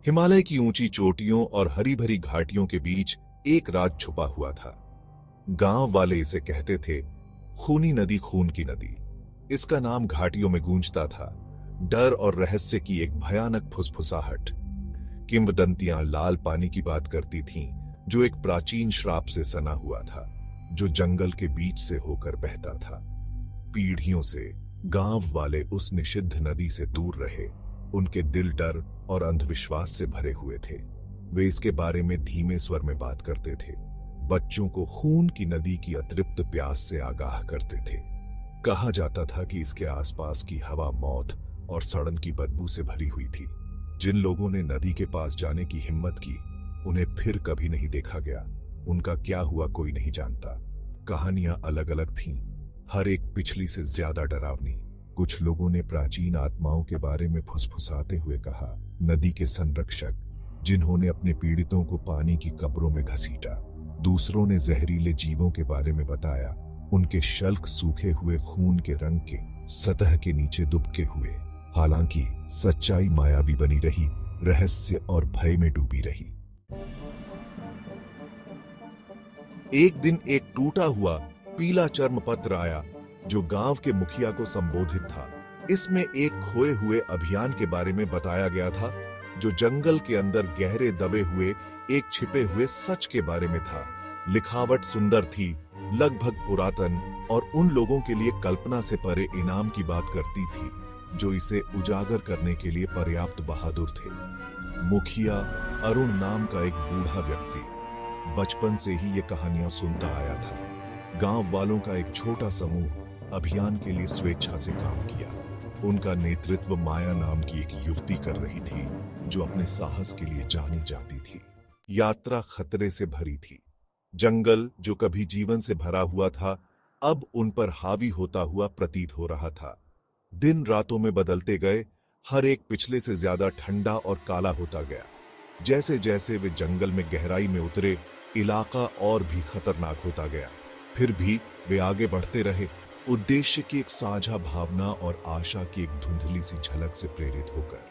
हिमालय की ऊंची चोटियों और हरी भरी घाटियों के बीच एक राज छुपा हुआ था। गांव वाले इसे कहते थे खूनी नदी, खून की नदी। इसका नाम घाटियों में गूंजता था, डर और रहस्य की एक भयानक फुसफुसाहट। किंवदंतियां लाल पानी की बात करती थीं, जो एक प्राचीन श्राप से सना हुआ था, जो जंगल के बीच से होकर बहता था। पीढ़ियों से गांव वाले उस निषिद्ध नदी से दूर रहे। उनके दिल डर और अंधविश्वास से भरे हुए थे। वे इसके बारे में धीमे स्वर में बात करते थे, बच्चों को खून की नदी की अतृप्त प्यास से आगाह करते थे। कहा जाता था कि इसके आसपास की हवा मौत और सड़न की बदबू से भरी हुई थी। जिन लोगों ने नदी के पास जाने की हिम्मत की, उन्हें फिर कभी नहीं देखा गया। उनका क्या हुआ कोई नहीं जानता। कहानियां अलग अलग थीं, हर एक पिछली से ज्यादा डरावनी। कुछ लोगों ने प्राचीन आत्माओं के बारे में फुसफुसाते हुए कहा, नदी के संरक्षक जिन्होंने अपने पीड़ितों को पानी की कब्रों में घसीटा। दूसरों ने जहरीले जीवों के बारे में बताया, उनके शल्क सूखे हुए खून के रंग के, सतह के नीचे दुबके हुए। हालांकि सच्चाई मायावी बनी रही, रहस्य और भय में डूबी रही। एक दिन एक टूटा हुआ पीला चर्म पत्र आया, जो गांव के मुखिया को संबोधित था। इसमें एक खोए हुए अभियान के बारे में बताया गया था, जो जंगल के अंदर गहरे दबे हुए एक छिपे हुए सच के बारे में था। लिखावट सुंदर थी, लगभग पुरातन, और उन लोगों के लिए कल्पना से परे इनाम की बात करती थी, जो इसे उजागर करने के लिए पर्याप्त बहादुर थे। मुखिया अरुण नाम का एक बूढ़ा व्यक्ति बचपन से ही ये कहानियां सुनता आया था। गांव वालों का एक छोटा समूह अभियान के लिए स्वेच्छा से काम किया। उनका नेतृत्व माया नाम की एक युवती कर रही थी, जो अपने साहस के लिए जानी जाती थी। यात्रा खतरे से भरी थी। जंगल, जो कभी जीवन से भरा हुआ था, अब उन पर हावी होता हुआ प्रतीत हो रहा था। दिन रातों में बदलते गए, हर एक पिछले से ज्यादा ठंडा और काला होता गया। जैसे जैसे वे जंगल में गहराई में उतरे, इलाका और भी खतरनाक होता गया। फिर भी वे आगे बढ़ते रहे, उद्देश्य की एक साझा भावना और आशा की एक धुंधली सी झलक से प्रेरित होकर।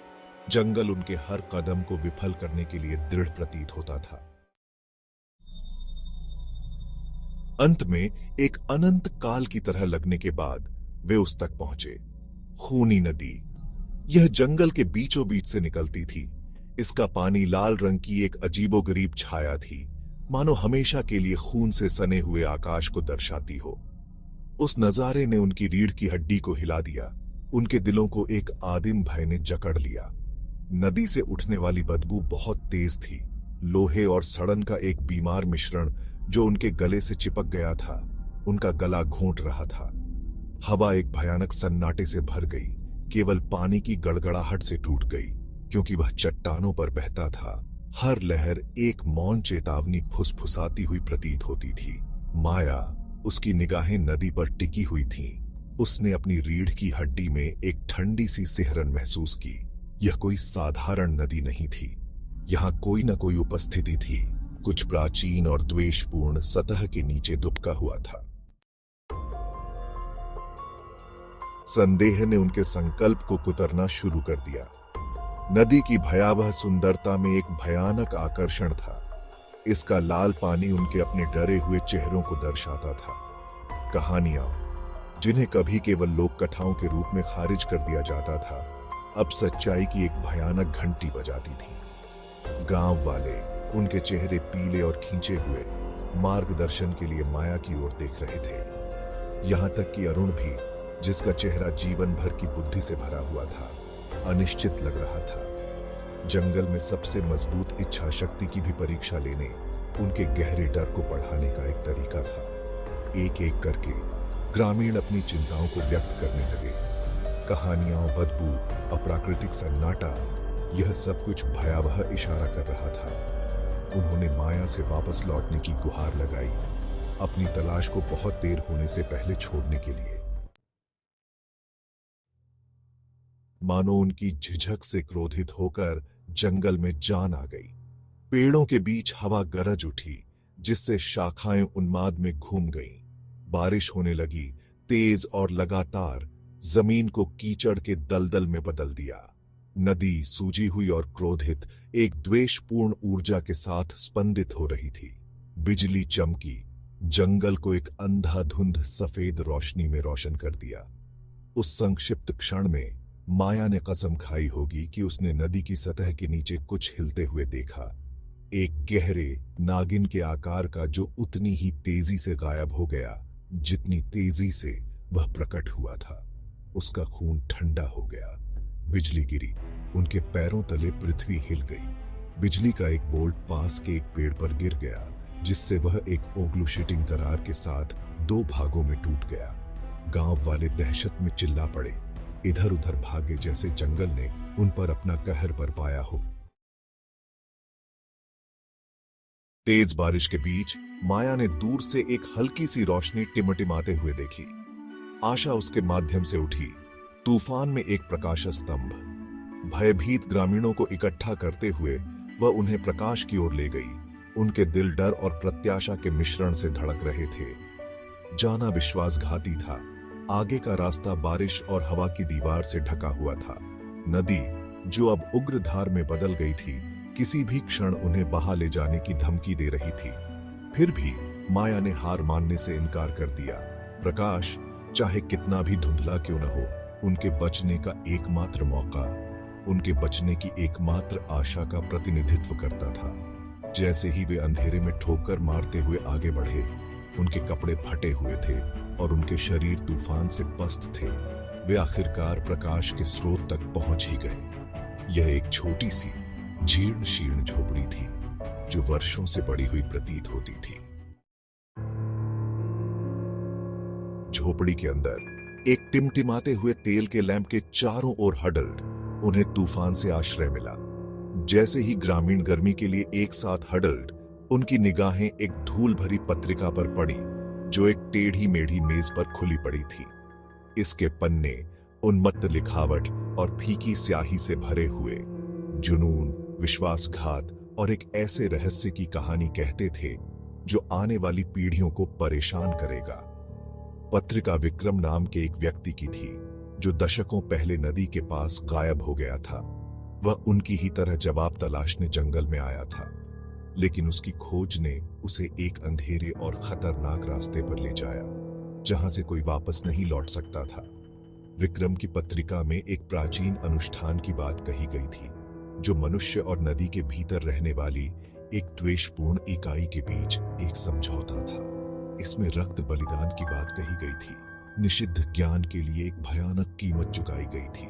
जंगल उनके हर कदम को विफल करने के लिए दृढ़ प्रतीत होता था। अंत में एक अनंत काल की तरह लगने के बाद वे उस तक पहुंचे। खूनी नदी, यह जंगल के बीचों बीच से निकलती थी। इसका पानी लाल रंग की एक अजीबोगरीब छाया थी, मानो हमेशा के लिए खून से सने हुए आकाश को दर्शाती हो। उस नजारे ने उनकी रीढ़ की हड्डी को हिला दिया। उनके दिलों को एक आदिम भय ने जकड़ लिया। नदी से उठने वाली बदबू बहुत तेज थी, लोहे और सड़न का एक बीमार मिश्रण जो उनके गले से चिपक गया था। उनका गला घोंट रहा था। हवा एक भयानक सन्नाटे से भर गई, केवल पानी की गड़गड़ाहट से टूट गई, क्योंकि वह चट्टानों पर बहता था। हर लहर एक मौन चेतावनी फुसफुसाती हुई प्रतीत होती थी। माया, उसकी निगाहें नदी पर टिकी हुई थीं। उसने अपनी रीढ़ की हड्डी में एक ठंडी सी सिहरन महसूस की। यह कोई साधारण नदी नहीं थी। यहाँ कोई न कोई उपस्थिति थी, कुछ प्राचीन और द्वेषपूर्ण, सतह के नीचे दुबका हुआ था। संदेह ने उनके संकल्प को कुतरना शुरू कर दिया। नदी की भयावह सुंदरता में एक भयानक आकर्षण था। इसका लाल पानी उनके अपने डरे हुए चेहरों को दर्शाता था। कहानियां, जिन्हें कभी केवल लोक कथाओं के रूप में खारिज कर दिया जाता था, अब सच्चाई की एक भयानक घंटी बजाती थी। गांव वाले उनके चेहरे पीले और खींचे हुए मार्गदर्शन के लिए माया की ओर देख रहे थे। यहां तक कि अरुण भी, जिसका चेहरा जीवन भर की बुद्धि से भरा हुआ था, अनिश्चित लग रहा था। जंगल में सबसे मजबूत इच्छा शक्ति की भी परीक्षा लेने, उनके गहरे डर को बढ़ाने का एक तरीका था। एक एक करके ग्रामीण अपनी चिंताओं को व्यक्त करने लगे। कहानियां, बदबू, अप्राकृतिक सन्नाटा, यह सब कुछ भयावह इशारा कर रहा था। उन्होंने माया से वापस लौटने की गुहार लगाई, अपनी तलाश को बहुत देर होने से पहले छोड़ने के लिए। मानो उनकी झिझक से क्रोधित होकर जंगल में जान आ गई। पेड़ों के बीच हवा गरज उठी, जिससे शाखाएं उन्माद में घूम गईं। बारिश होने लगी, तेज और लगातार, जमीन को कीचड़ के दलदल में बदल दिया। नदी सूजी हुई और क्रोधित एक द्वेषपूर्ण ऊर्जा के साथ स्पंदित हो रही थी। बिजली चमकी, जंगल को एक अंधाधुंध सफेद रोशनी में रोशन कर दिया। उस संक्षिप्त क्षण में माया ने कसम खाई होगी कि उसने नदी की सतह के नीचे कुछ हिलते हुए देखा, एक गहरे नागिन के आकार का जो उतनी ही तेजी से गायब हो गया जितनी तेजी से वह प्रकट हुआ था। उसका खून ठंडा हो गया। बिजली गिरी, उनके पैरों तले पृथ्वी हिल गई। बिजली का एक बोल्ट पास के एक पेड़ पर गिर गया, जिससे वह एक ओग्लूशिटिंग दरार के साथ दो भागों में टूट गया। गांव वाले दहशत में चिल्ला पड़े, इधर उधर भागे जैसे जंगल ने उन पर अपना कहर बरपाया हो। तेज बारिश के बीच माया ने दूर से एक हल्की सी रोशनी टिमटिमाते हुए देखी। आशा उसके माध्यम से उठी। तूफान में एक प्रकाश स्तंभ। भयभीत ग्रामीणों को इकट्ठा करते हुए वह उन्हें प्रकाश की ओर ले गई। उनके दिल डर और प्रत्याशा के मिश्रण से धड़क रहे थे। जाना विश्वासघाती था। आगे का रास्ता बारिश और हवा की दीवार से ढका हुआ था। नदी, जो अब उग्र धार में बदल गई थी, किसी भी क्षण उन्हें बहा ले जाने की धमकी दे रही थी। फिर भी माया ने हार मानने से इनकार कर दिया। प्रकाश, चाहे कितना भी धुंधला क्यों न हो, उनके बचने का एकमात्र मौका, उनके बचने की एकमात्र आशा का प्रतिनिधित्व करता था। जैसे ही वे अंधेरे में ठोकर मारते हुए आगे बढ़े, उनके कपड़े फटे हुए थे और उनके शरीर तूफान से पस्त थे। वे आखिरकार प्रकाश के स्रोत तक पहुंच ही गए। यह एक छोटी सी जीर्ण शीर्ण झोपड़ी थी, जो वर्षों से बड़ी हुई प्रतीत होती थी। झोपड़ी के अंदर एक टिमटिमाते हुए तेल के लैंप के चारों ओर हडल्ड उन्हें तूफान से आश्रय मिला। जैसे ही ग्रामीण गर्मी के लिए एक साथ हडल्ड, उनकी निगाहें एक धूल भरी पत्रिका पर पड़ी, जो एक टेढ़ी मेढ़ी मेज पर खुली पड़ी थी। इसके पन्ने उन्मत्त लिखावट और फीकी स्याही से भरे हुए जुनून, विश्वासघात और एक ऐसे रहस्य की कहानी कहते थे जो आने वाली पीढ़ियों को परेशान करेगा। पत्रिका विक्रम नाम के एक व्यक्ति की थी, जो दशकों पहले नदी के पास गायब हो गया था। वह उनकी ही तरह जवाब तलाशने जंगल में आया था, लेकिन उसकी खोज ने उसे एक अंधेरे और खतरनाक रास्ते पर ले जाया, जहां से कोई वापस नहीं लौट सकता था। विक्रम की पत्रिका में एक प्राचीन अनुष्ठान की बात कही गई थी, जो मनुष्य और नदी के भीतर रहने वाली एक द्वेषपूर्ण इकाई के बीच एक समझौता था। इसमें रक्त बलिदान की बात कही गई थी। निषिद्ध ज्ञान के लिए एक भयानक कीमत चुकाई गई थी।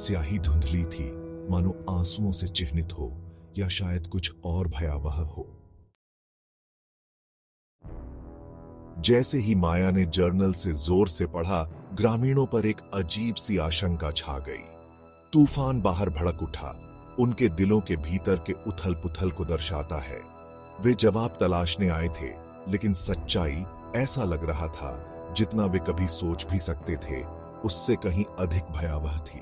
स्याही धुंधली थी, मानो आंसुओं से चिह्नित हो, या शायद कुछ और भयावह हो। जैसे ही माया ने जर्नल से जोर से पढ़ा, ग्रामीणों पर एक अजीब सी आशंका छा गई। तूफान बाहर भड़क उठा, उनके दिलों के भीतर के उथल पुथल को दर्शाता है। वे जवाब तलाशने आए थे, लेकिन सच्चाई, ऐसा लग रहा था जितना वे कभी सोच भी सकते थे, उससे कहीं अधिक भयावह थी।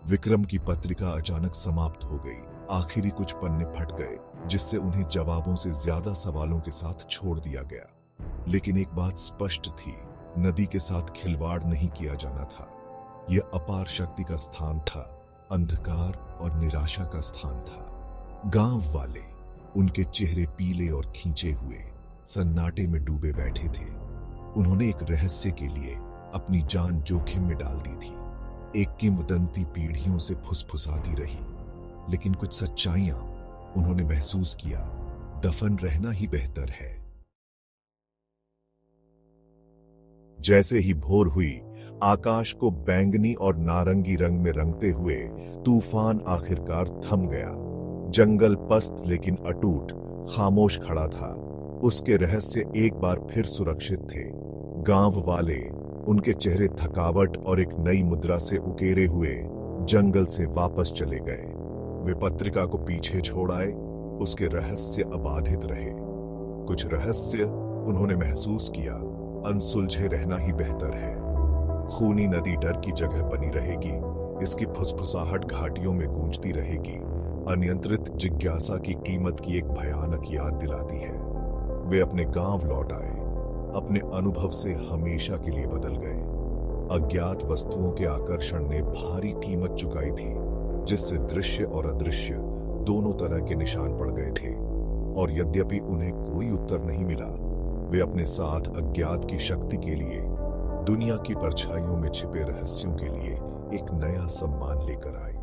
विक्रम की पत्रिका अचानक समाप्त हो गई। आखिरी कुछ पन्ने फट गए, जिससे उन्हें जवाबों से ज्यादा सवालों के साथ छोड़ दिया गया। लेकिन एक बात स्पष्ट थी, नदी के साथ खिलवाड़ नहीं किया जाना था। यह अपार शक्ति का स्थान था, अंधकार और निराशा का स्थान था। गांव वाले, उनके चेहरे पीले और खींचे हुए, सन्नाटे में डूबे बैठे थे। उन्होंने एक रहस्य के लिए अपनी जान जोखिम में डाल दी थी। एक किंवदंती पीढ़ियों से फुसफुसाती रही, लेकिन कुछ सच्चाइयां उन्होंने महसूस किया, दफन रहना ही बेहतर है। जैसे ही भोर हुई, आकाश को बैंगनी और नारंगी रंग में रंगते हुए तूफान आखिरकार थम गया। जंगल पस्त लेकिन अटूट, खामोश खड़ा था। उसके रहस्य एक बार फिर सुरक्षित थे। गांव वाले, उनके चेहरे थकावट और एक नई मुद्रा से उकेरे हुए, जंगल से वापस चले गए। वे पत्रिका को पीछे छोड़ आए, उसके रहस्य अबाधित रहे। कुछ रहस्य उन्होंने महसूस किया, अनसुलझे रहना ही बेहतर है। खूनी नदी डर की जगह बनी रहेगी, इसकी फुसफुसाहट घाटियों में गूंजती रहेगी। अनियंत्रित जिज्ञासा की कीमत की एक भयानक याद दिलाती है। वे अपने गांव लौट आए, अपने अनुभव से हमेशा के लिए बदल गए। अज्ञात वस्तुओं के आकर्षण ने भारी कीमत चुकाई थी, जिससे दृश्य और अदृश्य दोनों तरह के निशान पड़ गए थे। और यद्यपि उन्हें कोई उत्तर नहीं मिला, वे अपने साथ अज्ञात की शक्ति के लिए, दुनिया की परछाइयों में छिपे रहस्यों के लिए एक नया सम्मान लेकर आए।